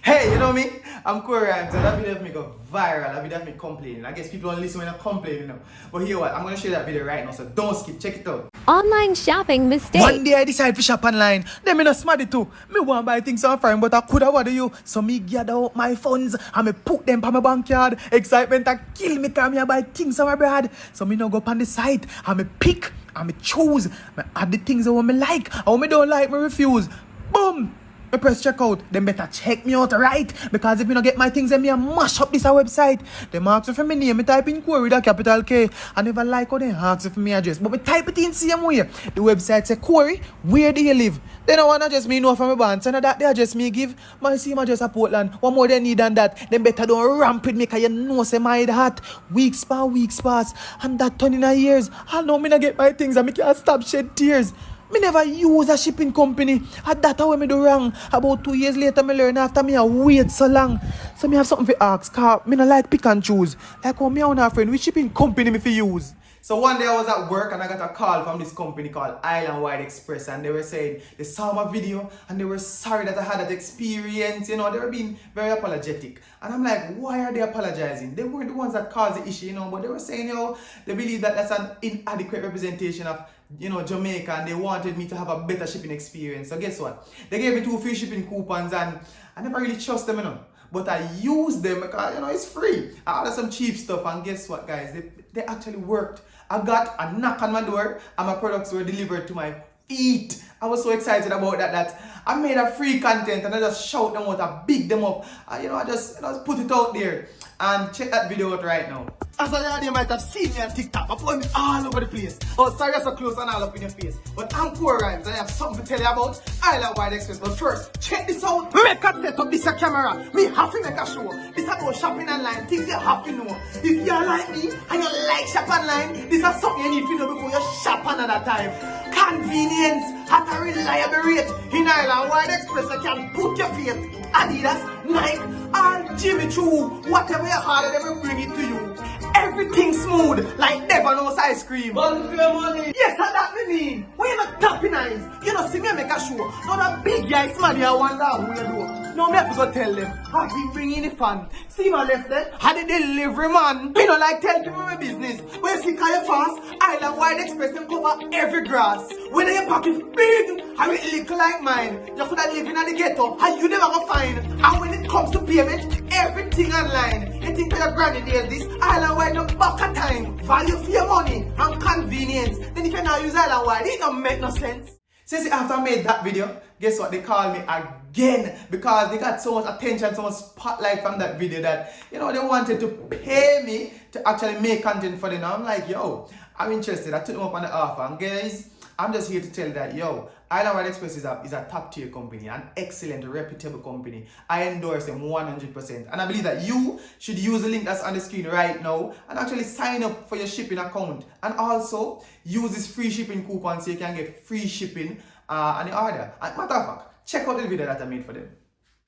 Hey, you know me? I'm Corey and that video of me go viral, that video of me complaining. I guess people don't listen when I'm complaining, you know. But here what, I'm gonna show you that video right now, so don't skip, check it out. Online shopping mistake. One day I decide to shop online. Then me no smarty too. Me want buy things offline, but I coulda what do you? So me gather up my funds and me put them on my backyard. Excitement a kill me cause me a buy things from abroad. So me no go up on the site and me pick and me choose. Me add the things that me like. And when me don't like, me refuse. Boom! I press checkout, then better check me out right. Because if you don't get my things, then me a mash up this website. They ask for my name, me type in Corey with a capital K. I never like how they ask for me address. But me type it in same way. The website say, Corey, where do you live? They don't want to just me know from my band. So that they address me give. My same address a Portland. What more they need than that? Then better don't ramp with me because you know say my heart. Weeks pass. And that turning a years. I know me not get my things and me can't stop shed tears. Me never use a shipping company. And that's how me do wrong. About 2 years later, me learn after me I wait so long. So me have something to ask, cause me not like pick and choose. Like how me and a friend, which shipping company me fi use? So one day I was at work and I got a call from this company called Island Wide Express, and they were saying they saw my video and they were sorry that I had that experience. You know, they were being very apologetic. And I'm like, why are they apologizing? They weren't the ones that caused the issue, you know, but they were saying, you know, they believe that that's an inadequate representation of, you know, Jamaica, and they wanted me to have a better shipping experience. So guess what? They gave me 2 free shipping coupons and I never really trust them, you know. But I used them because, you know, it's free. I ordered some cheap stuff and guess what, guys? They actually worked. I got a knock on my door and my products were delivered to my feet. I was so excited about that I made a free content and I just shout them out, I big them up. You know, I just put it out there. And check that video out right now. As I heard, you might have seen me on TikTok. I put me all over the place. Oh, sorry, I'm so close and all up in your face. But I'm Corey Rhymes and I have something to tell you about Island Wide Express. But first, check this out. Make a set up this camera. Me have to make a show. This is about shopping online. Things you have to know. If you're like me and you like shop online, this is something you need to know before you shop another time. Convenience at a reliable rate. In Island Wide Express, you can put your faith. Adidas, Nike, or Jimmy Choo. Whatever you order, they will bring it to you. Everything smooth, like Devanos ice cream. Money for your money. Yes, that me mean. When you're not tapping eyes, you don't see me make a show. Not a big guy smaddy, I wonder who you do. No, me have to go tell them. I keep bringing the fun. See my left there? Had the delivery man. Me don't like tell people my business. When you see kind of fast, Island Wide Express can cover every grass. Whether your pocket big, I will little like mine. You could have lived in the ghetto, and you never go find. And when it comes to payment, everything online. You think your granny did this? Island Wide no back a time. Value for your money and convenience. Then if you not use Island Wide, it don't make no sense. Since after I made that video, guess what? They called me again because they got so much attention, so much spotlight from that video that, you know, they wanted to pay me to actually make content for them. I'm like, yo, I'm interested. I took them up on the offer. And guys, I'm just here to tell you that, yo, Island Wide Express is a top tier company, an excellent, reputable company. I endorse them 100%. And I believe that you should use the link that's on the screen right now and actually sign up for your shipping account. And also, use this free shipping coupon so you can get free shipping on your order. And matter of fact, check out the video that I made for them.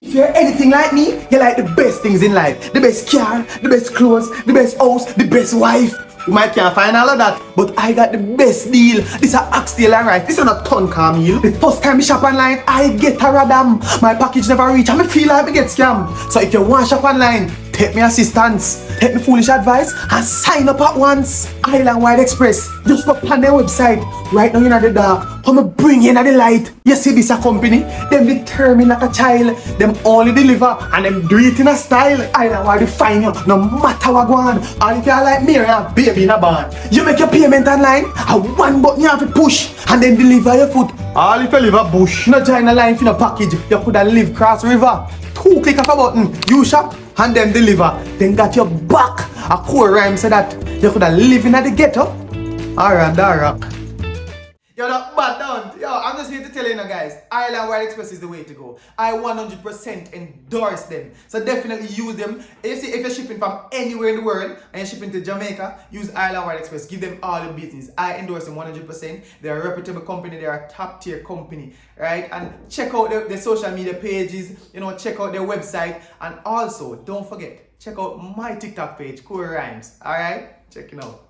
If you're anything like me, you like the best things in life. The best car, the best clothes, the best house, the best wife. You might can't find all of that, but I got the best deal. This is Oxtail and rice. This is not a ton car meal. The first time I shop online, I get a radam. My package never reach and I feel like I get scammed. So if you want to shop online, take me assistance, take me foolish advice and sign up at once. Island Wide Express. Just go on their website. Right now you're in the dark. Come bring you in the light. You see this a company? Them determined like a child. Them only deliver and them do it in a style. Island Wide define you no matter what go on. And if you're like me, you have baby in a barn. You make your payment online and one button you have to push and then deliver your food. All if you live a bush. No join a line for no package. You could have live cross river. 2 click of a button. You shop and then deliver. Then got your back. A Corey Rhymes said that you could have live in the ghetto. Alright, rock. Yo, not bad, don't. Yo, I'm just here to tell you now, guys. Island Wide Express is the way to go. I 100% endorse them. So definitely use them. If you're shipping from anywhere in the world and you're shipping to Jamaica, use Island Wide Express. Give them all the business. I endorse them 100%. They're a reputable company. They're a top tier company, right? And check out their social media pages. You know, check out their website. And also, don't forget, check out my TikTok page, Corey Rhymes. Alright? Check it out.